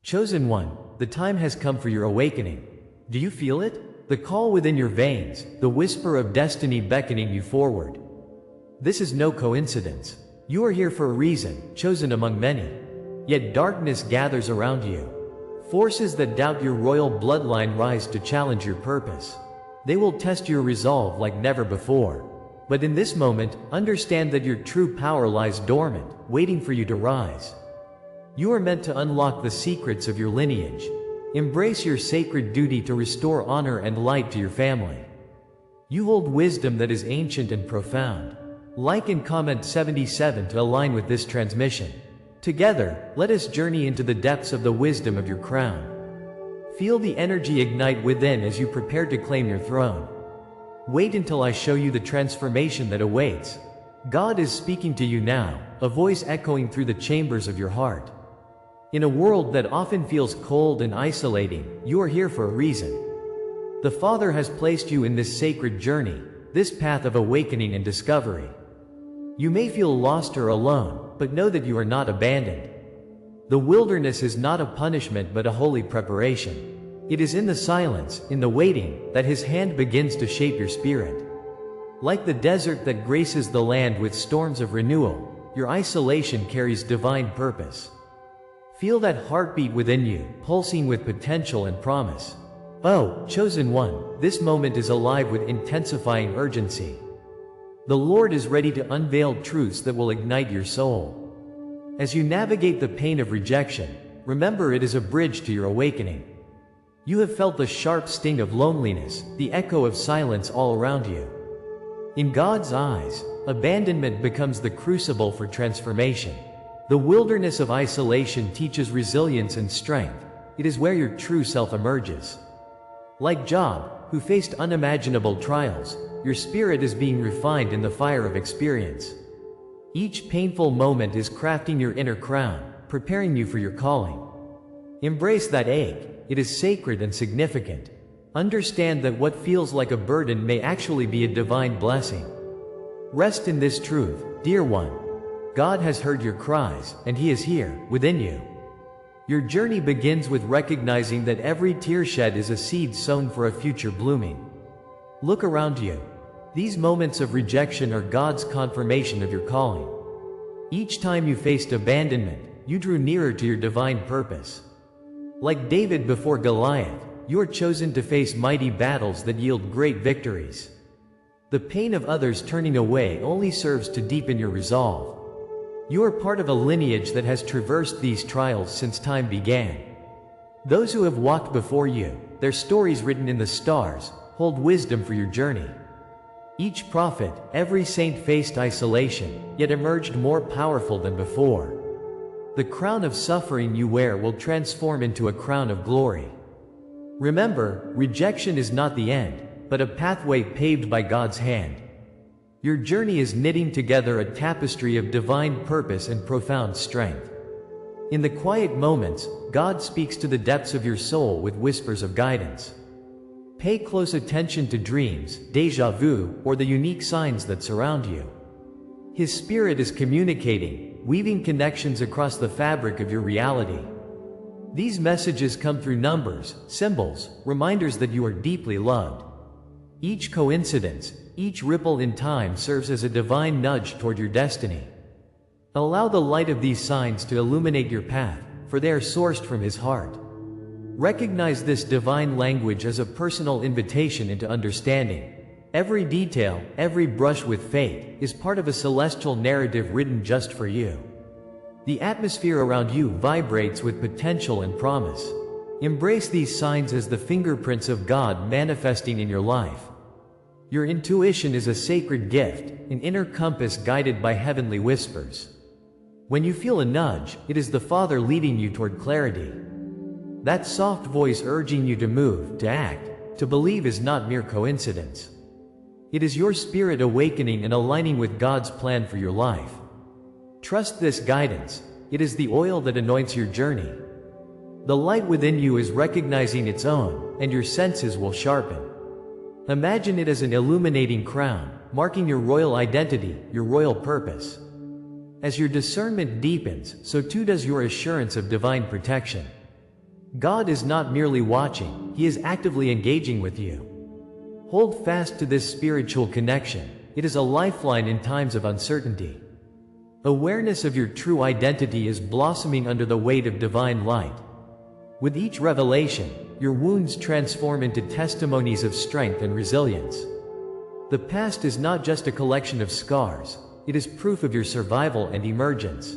Chosen one, the time has come for your awakening. Do you feel it? The call within your veins, the whisper of destiny beckoning you forward. This is no coincidence. You are here for a reason, chosen among many. Yet darkness gathers around you. Forces that doubt your royal bloodline rise to challenge your purpose. They will test your resolve like never before. But in this moment, understand that your true power lies dormant, waiting for you to rise. You are meant to unlock the secrets of your lineage. Embrace your sacred duty to restore honor and light to your family. You hold wisdom that is ancient and profound. Like and comment 77 to align with this transmission. Together, let us journey into the depths of the wisdom of your crown. Feel the energy ignite within as you prepare to claim your throne. Wait until I show you the transformation that awaits. God is speaking to you now, a voice echoing through the chambers of your heart. In a world that often feels cold and isolating, you are here for a reason. The Father has placed you in this sacred journey, this path of awakening and discovery. You may feel lost or alone, but know that you are not abandoned. The wilderness is not a punishment but a holy preparation. It is in the silence, in the waiting, that His hand begins to shape your spirit. Like the desert that graces the land with storms of renewal, your isolation carries divine purpose. Feel that heartbeat within you, pulsing with potential and promise. Oh, chosen one, this moment is alive with intensifying urgency. The Lord is ready to unveil truths that will ignite your soul. As you navigate the pain of rejection, remember it is a bridge to your awakening. You have felt the sharp sting of loneliness, the echo of silence all around you. In God's eyes, abandonment becomes the crucible for transformation. The wilderness of isolation teaches resilience and strength. It is where your true self emerges. Like Job, who faced unimaginable trials, your spirit is being refined in the fire of experience. Each painful moment is crafting your inner crown, preparing you for your calling. Embrace that ache. It is sacred and significant. Understand that what feels like a burden may actually be a divine blessing. Rest in this truth, dear one. God has heard your cries, and He is here, within you. Your journey begins with recognizing that every tear shed is a seed sown for a future blooming. Look around you. These moments of rejection are God's confirmation of your calling. Each time you faced abandonment, you drew nearer to your divine purpose. Like David before Goliath, you are chosen to face mighty battles that yield great victories. The pain of others turning away only serves to deepen your resolve. You are part of a lineage that has traversed these trials since time began. Those who have walked before you, their stories written in the stars, hold wisdom for your journey. Each prophet, every saint faced isolation, yet emerged more powerful than before. The crown of suffering you wear will transform into a crown of glory. Remember, rejection is not the end, but a pathway paved by God's hand. Your journey is knitting together a tapestry of divine purpose and profound strength. In the quiet moments, God speaks to the depths of your soul with whispers of guidance. Pay close attention to dreams, déjà vu, or the unique signs that surround you. His Spirit is communicating, weaving connections across the fabric of your reality. These messages come through numbers, symbols, reminders that you are deeply loved. Each coincidence, each ripple in time serves as a divine nudge toward your destiny. Allow the light of these signs to illuminate your path, for they are sourced from His heart. Recognize this divine language as a personal invitation into understanding. Every detail, every brush with fate, is part of a celestial narrative written just for you. The atmosphere around you vibrates with potential and promise. Embrace these signs as the fingerprints of God manifesting in your life. Your intuition is a sacred gift, an inner compass guided by heavenly whispers. When you feel a nudge, it is the Father leading you toward clarity. That soft voice urging you to move, to act, to believe is not mere coincidence. It is your spirit awakening and aligning with God's plan for your life. Trust this guidance. It is the oil that anoints your journey. The light within you is recognizing its own, and your senses will sharpen. Imagine it as an illuminating crown, marking your royal identity, your royal purpose. As your discernment deepens, so too does your assurance of divine protection. God is not merely watching, He is actively engaging with you. Hold fast to this spiritual connection. It is a lifeline in times of uncertainty. Awareness of your true identity is blossoming under the weight of divine light. With each revelation, your wounds transform into testimonies of strength and resilience. The past is not just a collection of scars, it is proof of your survival and emergence.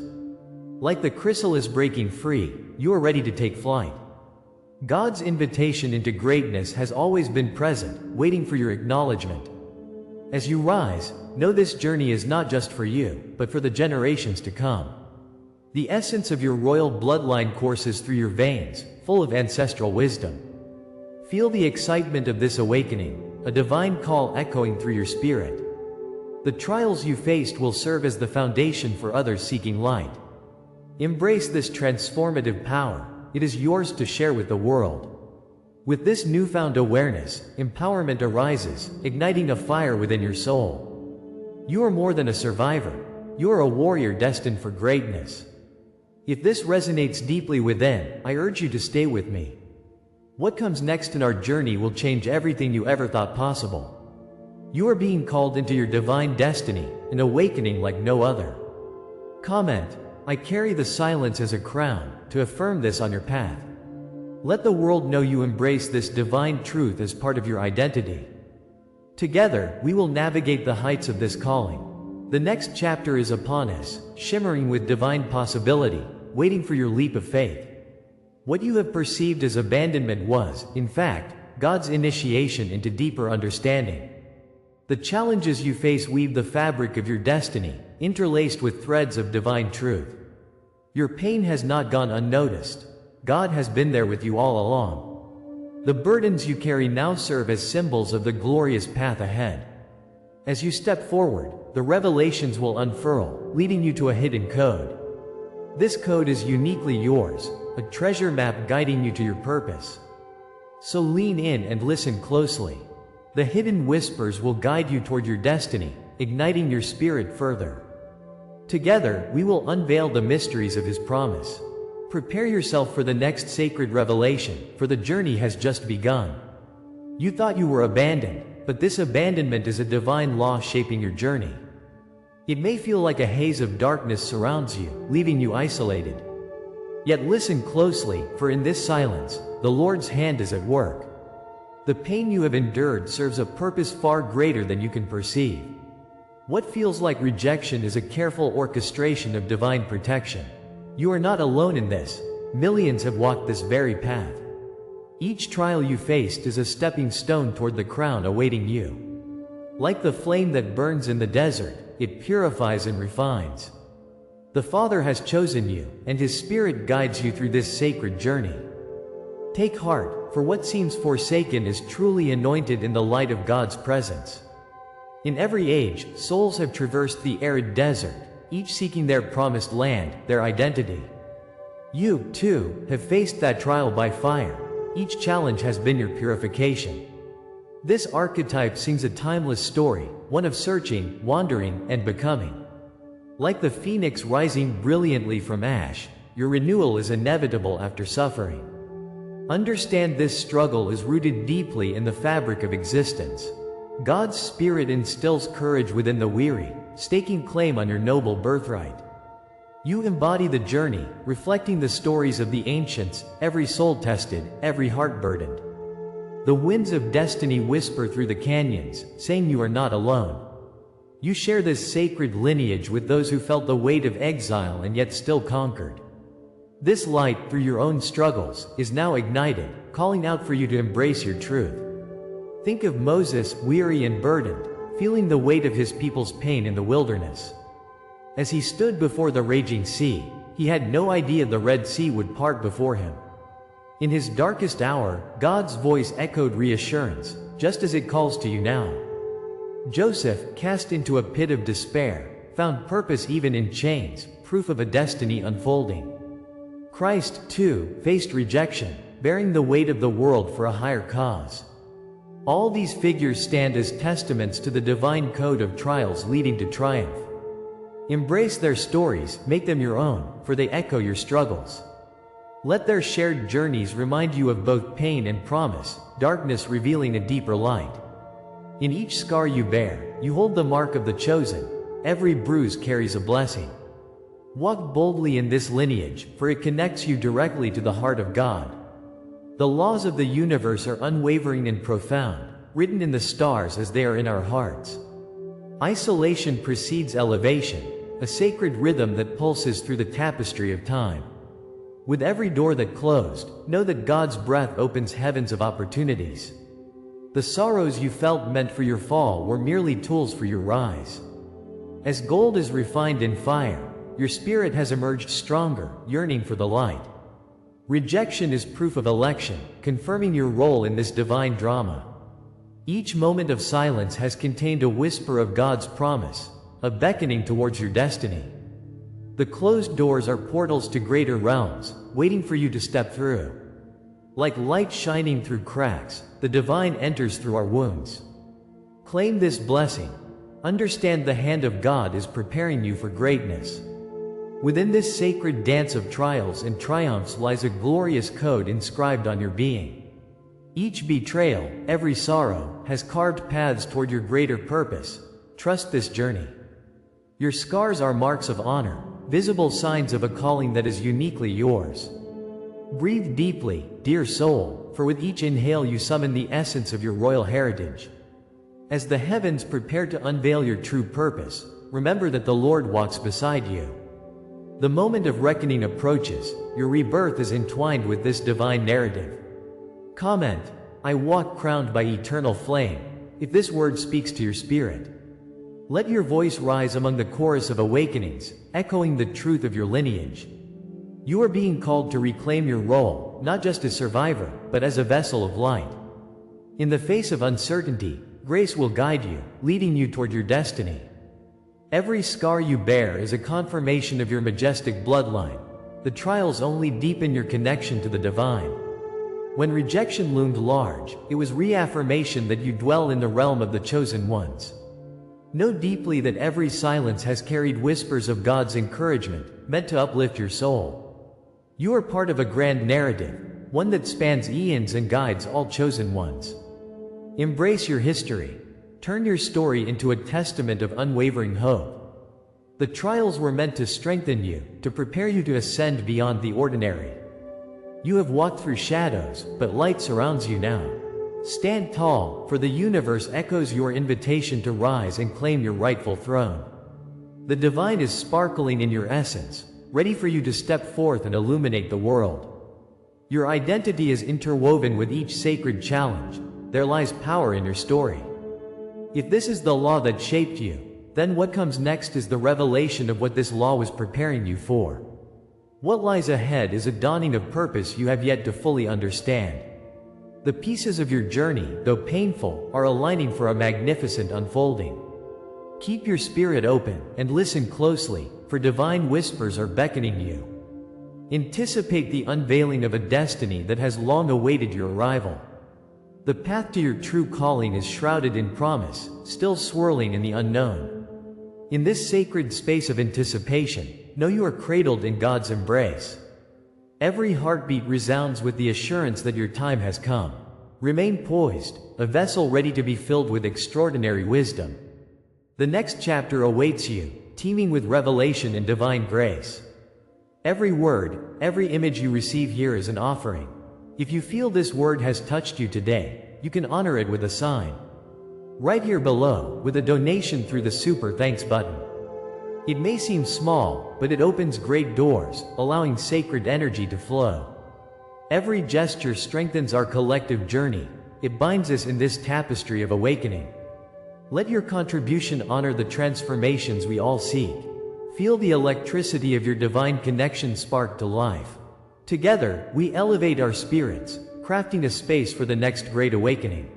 Like the chrysalis breaking free, you are ready to take flight. God's invitation into greatness has always been present, waiting for your acknowledgement. As you rise, know this journey is not just for you, but for the generations to come. The essence of your royal bloodline courses through your veins, full of ancestral wisdom. Feel the excitement of this awakening, a divine call echoing through your spirit. The trials you faced will serve as the foundation for others seeking light. Embrace this transformative power. It is yours to share with the world. With this newfound awareness, empowerment arises, igniting a fire within your soul. You are more than a survivor. You are a warrior destined for greatness. If this resonates deeply within, I urge you to stay with me. What comes next in our journey will change everything you ever thought possible. You are being called into your divine destiny, an awakening like no other. Comment: I carry the silence as a crown, to affirm this on your path. Let the world know you embrace this divine truth as part of your identity. Together, we will navigate the heights of this calling. The next chapter is upon us, shimmering with divine possibility, waiting for your leap of faith. What you have perceived as abandonment was, in fact, God's initiation into deeper understanding. The challenges you face weave the fabric of your destiny, interlaced with threads of divine truth. Your pain has not gone unnoticed. God has been there with you all along. The burdens you carry now serve as symbols of the glorious path ahead. As you step forward, the revelations will unfurl, leading you to a hidden code. This code is uniquely yours, a treasure map guiding you to your purpose. So lean in and listen closely. The hidden whispers will guide you toward your destiny, igniting your spirit further. Together, we will unveil the mysteries of His promise. Prepare yourself for the next sacred revelation, for the journey has just begun. You thought you were abandoned, but this abandonment is a divine law shaping your journey. It may feel like a haze of darkness surrounds you, leaving you isolated. Yet listen closely, for in this silence, the Lord's hand is at work. The pain you have endured serves a purpose far greater than you can perceive. What feels like rejection is a careful orchestration of divine protection. You are not alone in this. Millions have walked this very path. Each trial you faced is a stepping stone toward the crown awaiting you. Like the flame that burns in the desert, it purifies and refines. The Father has chosen you, and His Spirit guides you through this sacred journey. Take heart, for what seems forsaken is truly anointed in the light of God's presence. In every age, souls have traversed the arid desert, each seeking their promised land, their identity. You, too, have faced that trial by fire. Each challenge has been your purification. This archetype sings a timeless story, one of searching, wandering, and becoming. Like the phoenix rising brilliantly from ash, your renewal is inevitable after suffering. Understand this struggle is rooted deeply in the fabric of existence. God's Spirit instills courage within the weary, staking claim on your noble birthright. You embody the journey, reflecting the stories of the ancients, every soul tested, every heart burdened. The winds of destiny whisper through the canyons, saying you are not alone. You share this sacred lineage with those who felt the weight of exile and yet still conquered. This light, through your own struggles, is now ignited, calling out for you to embrace your truth. Think of Moses, weary and burdened, feeling the weight of his people's pain in the wilderness. As he stood before the raging sea, he had no idea the Red Sea would part before him. In his darkest hour, God's voice echoed reassurance, just as it calls to you now. Joseph, cast into a pit of despair, found purpose even in chains, proof of a destiny unfolding. Christ, too, faced rejection, bearing the weight of the world for a higher cause. All these figures stand as testaments to the divine code of trials leading to triumph. Embrace their stories, make them your own, for they echo your struggles. Let their shared journeys remind you of both pain and promise, darkness revealing a deeper light. In each scar you bear, you hold the mark of the chosen. Every bruise carries a blessing. Walk boldly in this lineage, for it connects you directly to the heart of God. The laws of the universe are unwavering and profound, written in the stars as they are in our hearts. Isolation precedes elevation, a sacred rhythm that pulses through the tapestry of time. With every door that closed, know that God's breath opens heavens of opportunities. The sorrows you felt meant for your fall were merely tools for your rise. As gold is refined in fire, your spirit has emerged stronger, yearning for the light. Rejection is proof of election, confirming your role in this divine drama. Each moment of silence has contained a whisper of God's promise, a beckoning towards your destiny. The closed doors are portals to greater realms, waiting for you to step through. Like light shining through cracks, the divine enters through our wounds. Claim this blessing. Understand the hand of God is preparing you for greatness. Within this sacred dance of trials and triumphs lies a glorious code inscribed on your being. Each betrayal, every sorrow, has carved paths toward your greater purpose. Trust this journey. Your scars are marks of honor, visible signs of a calling that is uniquely yours. Breathe deeply, dear soul, for with each inhale you summon the essence of your royal heritage. As the heavens prepare to unveil your true purpose, remember that the Lord walks beside you. The moment of reckoning approaches, your rebirth is entwined with this divine narrative. Comment, I walk crowned by eternal flame, if this word speaks to your spirit. Let your voice rise among the chorus of awakenings, echoing the truth of your lineage. You are being called to reclaim your role, not just as survivor, but as a vessel of light. In the face of uncertainty, grace will guide you, leading you toward your destiny. Every scar you bear is a confirmation of your majestic bloodline. The trials only deepen your connection to the divine. When rejection loomed large, it was reaffirmation that you dwell in the realm of the chosen ones. Know deeply that every silence has carried whispers of God's encouragement, meant to uplift your soul. You are part of a grand narrative, one that spans eons and guides all chosen ones. Embrace your history. Turn your story into a testament of unwavering hope. The trials were meant to strengthen you, to prepare you to ascend beyond the ordinary. You have walked through shadows, but light surrounds you now. Stand tall, for the universe echoes your invitation to rise and claim your rightful throne. The divine is sparkling in your essence, ready for you to step forth and illuminate the world. Your identity is interwoven with each sacred challenge. There lies power in your story. If this is the law that shaped you, then what comes next is the revelation of what this law was preparing you for. What lies ahead is a dawning of purpose you have yet to fully understand. The pieces of your journey, though painful, are aligning for a magnificent unfolding. Keep your spirit open and listen closely, for divine whispers are beckoning you. Anticipate the unveiling of a destiny that has long awaited your arrival. The path to your true calling is shrouded in promise, still swirling in the unknown. In this sacred space of anticipation, know you are cradled in God's embrace. Every heartbeat resounds with the assurance that your time has come. Remain poised, a vessel ready to be filled with extraordinary wisdom. The next chapter awaits you, teeming with revelation and divine grace. Every word, every image you receive here is an offering. If you feel this word has touched you today, you can honor it with a sign. Right here below, with a donation through the Super Thanks button. It may seem small, but it opens great doors, allowing sacred energy to flow. Every gesture strengthens our collective journey. It binds us in this tapestry of awakening. Let your contribution honor the transformations we all seek. Feel the electricity of your divine connection spark to life. Together, we elevate our spirits, crafting a space for the next great awakening.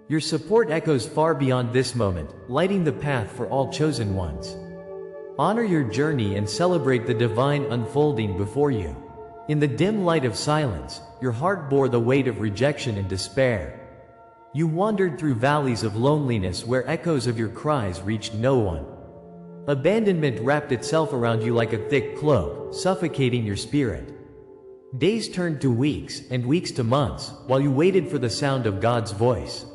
Your support echoes far beyond this moment, lighting the path for all chosen ones. Honor your journey and celebrate the divine unfolding before you. In the dim light of silence, your heart bore the weight of rejection and despair. You wandered through valleys of loneliness where echoes of your cries reached no one. Abandonment wrapped itself around you like a thick cloak, suffocating your spirit. Days turned to weeks, and weeks to months, while you waited for the sound of God's voice.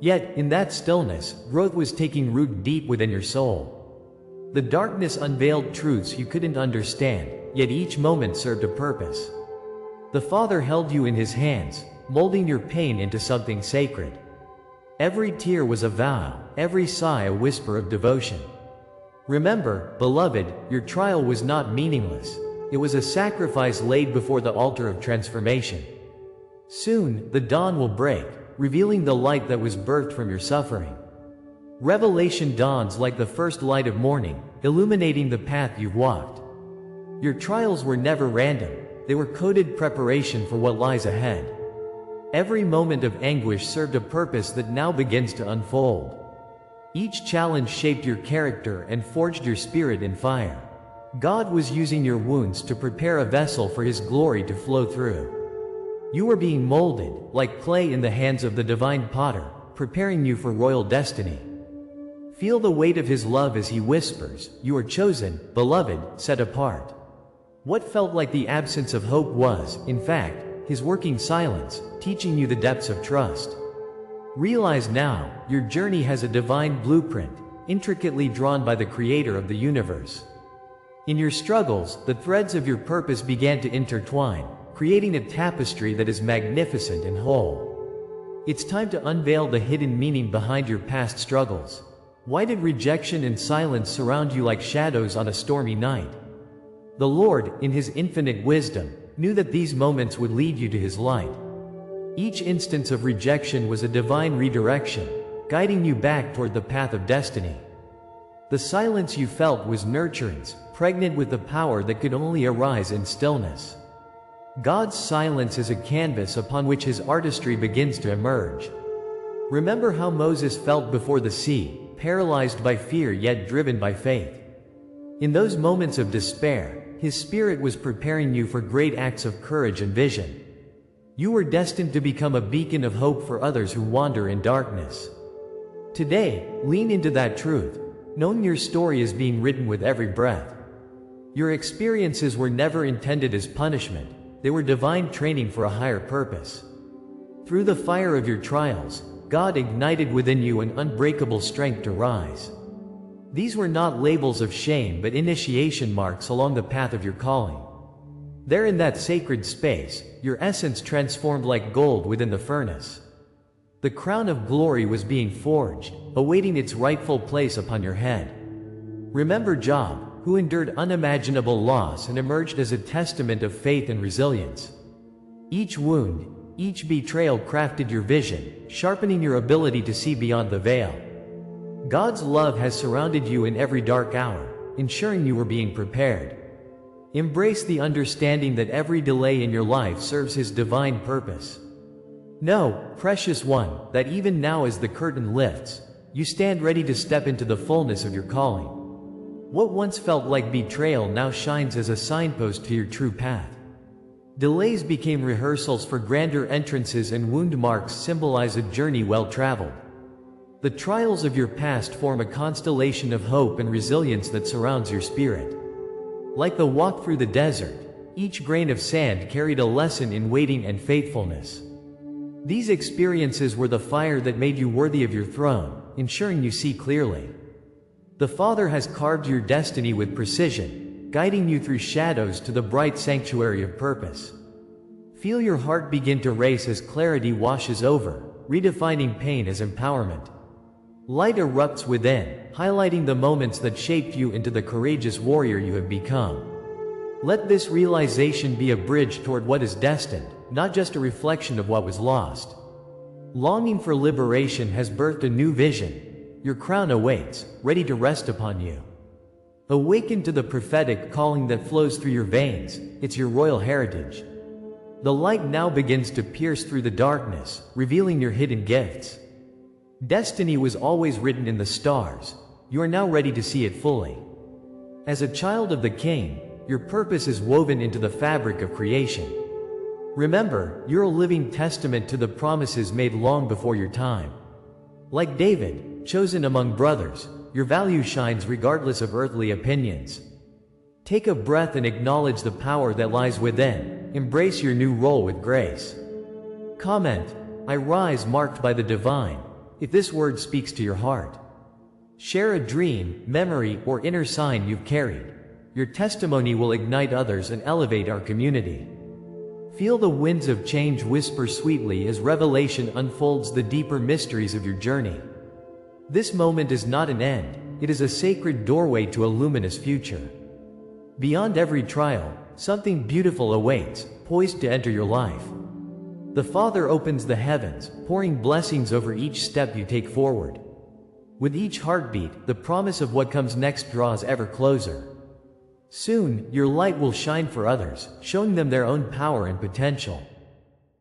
Yet, in that stillness, growth was taking root deep within your soul. The darkness unveiled truths you couldn't understand, yet each moment served a purpose. The Father held you in His hands, molding your pain into something sacred. Every tear was a vow, every sigh a whisper of devotion. Remember, beloved, your trial was not meaningless. It was a sacrifice laid before the altar of transformation. Soon, the dawn will break, revealing the light that was birthed from your suffering. Revelation dawns like the first light of morning, illuminating the path you've walked. Your trials were never random. They were coded preparation for what lies ahead. Every moment of anguish served a purpose that now begins to unfold. Each challenge shaped your character and forged your spirit in fire. God was using your wounds to prepare a vessel for His glory to flow through. You were being molded, like clay in the hands of the divine potter, preparing you for royal destiny. Feel the weight of His love as He whispers, "You are chosen, beloved, set apart." What felt like the absence of hope was, in fact, His working silence, teaching you the depths of trust. Realize now, your journey has a divine blueprint, intricately drawn by the Creator of the universe. In your struggles, the threads of your purpose began to intertwine, creating a tapestry that is magnificent and whole. It's time to unveil the hidden meaning behind your past struggles. Why did rejection and silence surround you like shadows on a stormy night? The Lord, in His infinite wisdom, knew that these moments would lead you to His light. Each instance of rejection was a divine redirection, guiding you back toward the path of destiny. The silence you felt was nurturance, pregnant with the power that could only arise in stillness. God's silence is a canvas upon which His artistry begins to emerge. Remember how Moses felt before the sea, paralyzed by fear yet driven by faith. In those moments of despair, His Spirit was preparing you for great acts of courage and vision. You were destined to become a beacon of hope for others who wander in darkness. Today, lean into that truth, knowing your story is being written with every breath. Your experiences were never intended as punishment, they were divine training for a higher purpose. Through the fire of your trials, God ignited within you an unbreakable strength to rise. These were not labels of shame but initiation marks along the path of your calling. There in that sacred space, your essence transformed like gold within the furnace. The crown of glory was being forged, awaiting its rightful place upon your head. Remember Job, who endured unimaginable loss and emerged as a testament of faith and resilience. Each wound, each betrayal crafted your vision, sharpening your ability to see beyond the veil. God's love has surrounded you in every dark hour, ensuring you were being prepared. Embrace the understanding that every delay in your life serves His divine purpose. Know, precious one, that even now as the curtain lifts, you stand ready to step into the fullness of your calling. What once felt like betrayal now shines as a signpost to your true path. Delays became rehearsals for grander entrances, and wound marks symbolize a journey well traveled. The trials of your past form a constellation of hope and resilience that surrounds your spirit. Like the walk through the desert, each grain of sand carried a lesson in waiting and faithfulness. These experiences were the fire that made you worthy of your throne, ensuring you see clearly. The Father has carved your destiny with precision, guiding you through shadows to the bright sanctuary of purpose. Feel your heart begin to race as clarity washes over, redefining pain as empowerment. Light erupts within, highlighting the moments that shaped you into the courageous warrior you have become. Let this realization be a bridge toward what is destined, not just a reflection of what was lost. Longing for liberation has birthed a new vision. Your crown awaits, ready to rest upon you. Awaken to the prophetic calling that flows through your veins, it's your royal heritage. The light now begins to pierce through the darkness, revealing your hidden gifts. Destiny was always written in the stars. You are now ready to see it fully. As a child of the King, your purpose is woven into the fabric of creation. Remember, you're a living testament to the promises made long before your time. Like David, chosen among brothers, your value shines regardless of earthly opinions. Take a breath and acknowledge the power that lies within. embrace your new role with grace. Comment, I rise marked by the divine, if this word speaks to your heart. Share a dream, memory, or inner sign you've carried. Your testimony will ignite others and elevate our community. Feel the winds of change whisper sweetly as revelation unfolds the deeper mysteries of your journey. This moment is not an end, it is a sacred doorway to a luminous future. Beyond every trial, something beautiful awaits, poised to enter your life. The Father opens the heavens, pouring blessings over each step you take forward. With each heartbeat, the promise of what comes next draws ever closer. Soon, your light will shine for others, showing them their own power and potential.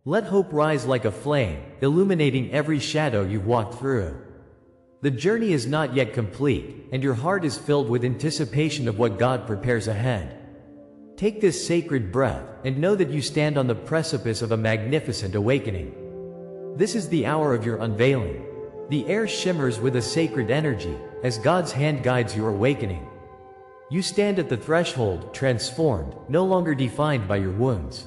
Let hope rise like a flame, illuminating every shadow you've walked through. The journey is not yet complete, and your heart is filled with anticipation of what God prepares ahead. Take this sacred breath, and know that you stand on the precipice of a magnificent awakening. This is the hour of your unveiling. The air shimmers with a sacred energy, as God's hand guides your awakening. You stand at the threshold, transformed, no longer defined by your wounds.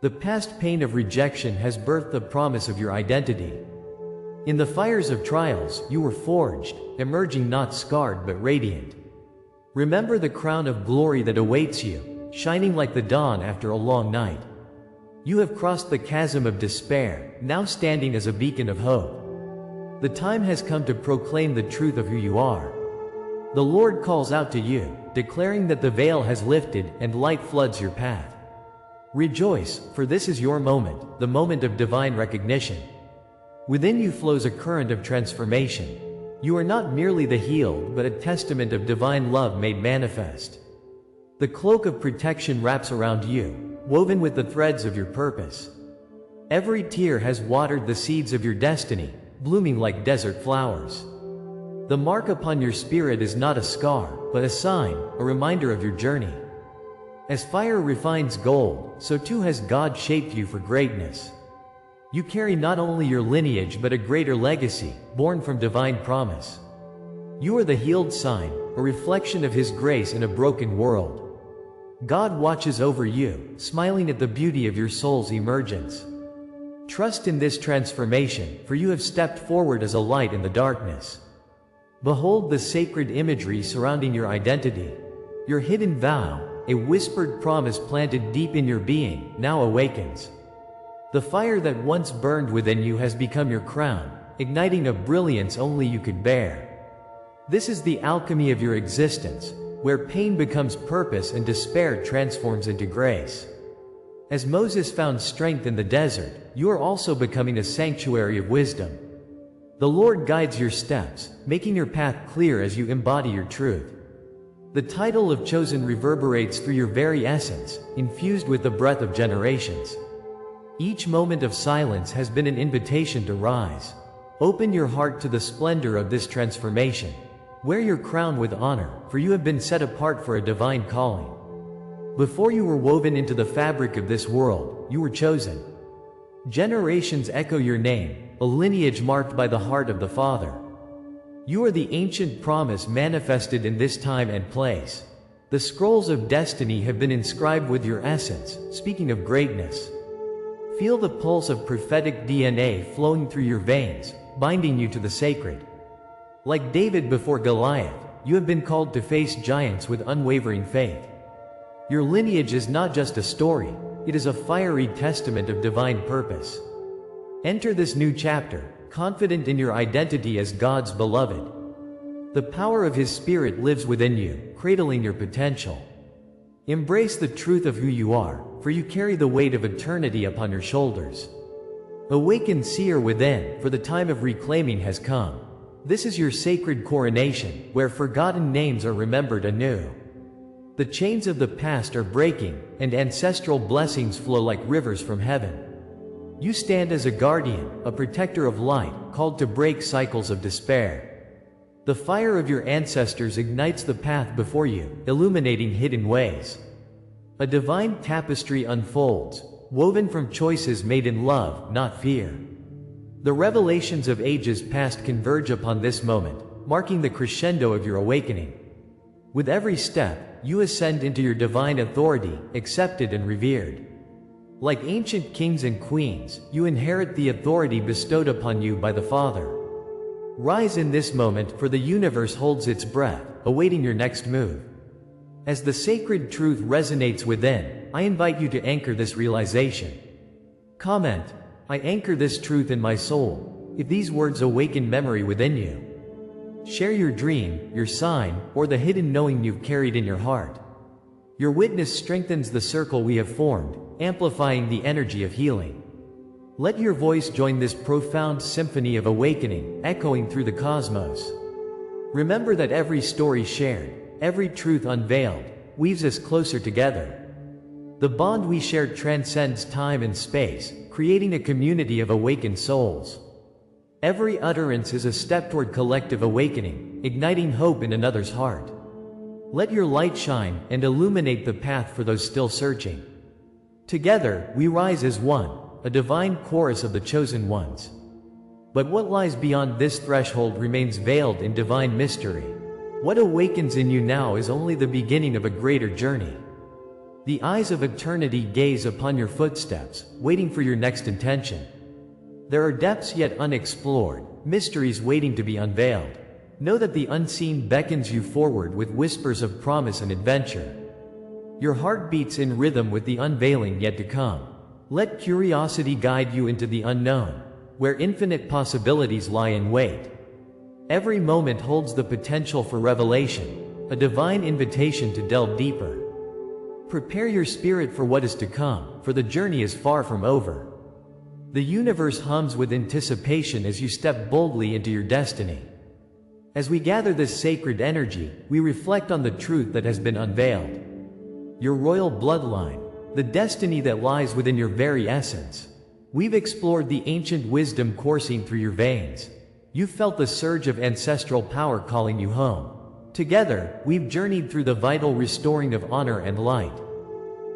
The past pain of rejection has birthed the promise of your identity. In the fires of trials, you were forged, emerging not scarred but radiant. Remember the crown of glory that awaits you, shining like the dawn after a long night. You have crossed the chasm of despair, now standing as a beacon of hope. The time has come to proclaim the truth of who you are. The Lord calls out to you, declaring that the veil has lifted and light floods your path. Rejoice, for this is your moment, the moment of divine recognition. Within you flows a current of transformation. You are not merely the healed, but a testament of divine love made manifest. The cloak of protection wraps around you, woven with the threads of your purpose. Every tear has watered the seeds of your destiny, blooming like desert flowers. The mark upon your spirit is not a scar, but a sign, a reminder of your journey. As fire refines gold, so too has God shaped you for greatness. You carry not only your lineage but a greater legacy, born from divine promise. You are the healed sign, a reflection of His grace in a broken world. God watches over you, smiling at the beauty of your soul's emergence. Trust in this transformation, for you have stepped forward as a light in the darkness. Behold the sacred imagery surrounding your identity. Your hidden vow, a whispered promise planted deep in your being, now awakens. The fire that once burned within you has become your crown, igniting a brilliance only you could bear. This is the alchemy of your existence, where pain becomes purpose and despair transforms into grace. As Moses found strength in the desert, you are also becoming a sanctuary of wisdom. The Lord guides your steps, making your path clear as you embody your truth. The title of chosen reverberates through your very essence, infused with the breath of generations. Each moment of silence has been an invitation to rise. Open your heart to the splendor of this transformation. Wear your crown with honor, for you have been set apart for a divine calling. Before you were woven into the fabric of this world, you were chosen. Generations echo your name, a lineage marked by the heart of the Father. You are the ancient promise manifested in this time and place. The scrolls of destiny have been inscribed with your essence, speaking of greatness. Feel the pulse of prophetic DNA flowing through your veins, binding you to the sacred. Like David before Goliath, you have been called to face giants with unwavering faith. Your lineage is not just a story, it is a fiery testament of divine purpose. Enter this new chapter, confident in your identity as God's beloved. The power of His Spirit lives within you, cradling your potential. Embrace the truth of who you are, for you carry the weight of eternity upon your shoulders. Awaken seer within, for the time of reclaiming has come. This is your sacred coronation, where forgotten names are remembered anew. The chains of the past are breaking, and ancestral blessings flow like rivers from heaven. You stand as a guardian, a protector of light, called to break cycles of despair. The fire of your ancestors ignites the path before you, illuminating hidden ways. A divine tapestry unfolds, woven from choices made in love, not fear. The revelations of ages past converge upon this moment, marking the crescendo of your awakening. With every step, you ascend into your divine authority, accepted and revered. Like ancient kings and queens, you inherit the authority bestowed upon you by the Father. Rise in this moment, for the universe holds its breath, awaiting your next move. As the sacred truth resonates within, I invite you to anchor this realization. Comment, "I anchor this truth in my soul," if these words awaken memory within you. Share your dream, your sign, or the hidden knowing you've carried in your heart. Your witness strengthens the circle we have formed, amplifying the energy of healing. Let your voice join this profound symphony of awakening, echoing through the cosmos. Remember that every story shared, every truth unveiled, weaves us closer together. The bond we share transcends time and space, creating a community of awakened souls. Every utterance is a step toward collective awakening, igniting hope in another's heart. Let your light shine and illuminate the path for those still searching. Together, we rise as one, a divine chorus of the chosen ones. But what lies beyond this threshold remains veiled in divine mystery. What awakens in you now is only the beginning of a greater journey. The eyes of eternity gaze upon your footsteps, waiting for your next intention. There are depths yet unexplored, mysteries waiting to be unveiled. Know that the unseen beckons you forward with whispers of promise and adventure. Your heart beats in rhythm with the unveiling yet to come. Let curiosity guide you into the unknown, where infinite possibilities lie in wait. Every moment holds the potential for revelation, a divine invitation to delve deeper. Prepare your spirit for what is to come, for the journey is far from over. The universe hums with anticipation as you step boldly into your destiny. As we gather this sacred energy, we reflect on the truth that has been unveiled. Your royal bloodline, the destiny that lies within your very essence. We've explored the ancient wisdom coursing through your veins. You've felt the surge of ancestral power calling you home. Together, we've journeyed through the vital restoring of honor and light.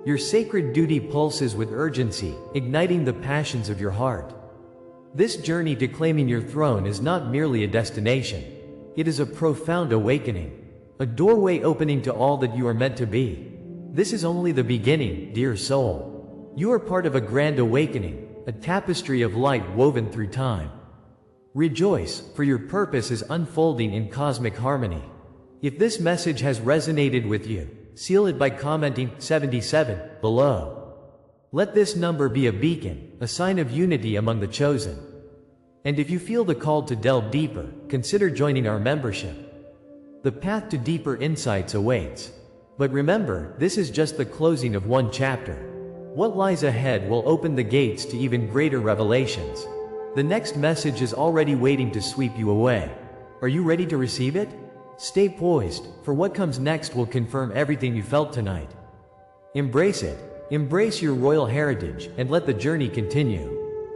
Your sacred duty pulses with urgency, igniting the passions of your heart. This journey to claiming your throne is not merely a destination. It is a profound awakening, a doorway opening to all that you are meant to be. This is only the beginning, dear soul. You are part of a grand awakening, a tapestry of light woven through time. Rejoice, for your purpose is unfolding in cosmic harmony. If this message has resonated with you, seal it by commenting 77 below. Let this number be a beacon, a sign of unity among the chosen. And if you feel the call to delve deeper, consider joining our membership. The path to deeper insights awaits. But remember, this is just the closing of one chapter. What lies ahead will open the gates to even greater revelations. The next message is already waiting to sweep you away. Are you ready to receive it? Stay poised, for what comes next will confirm everything you felt tonight. Embrace it. Embrace your royal heritage, and let the journey continue.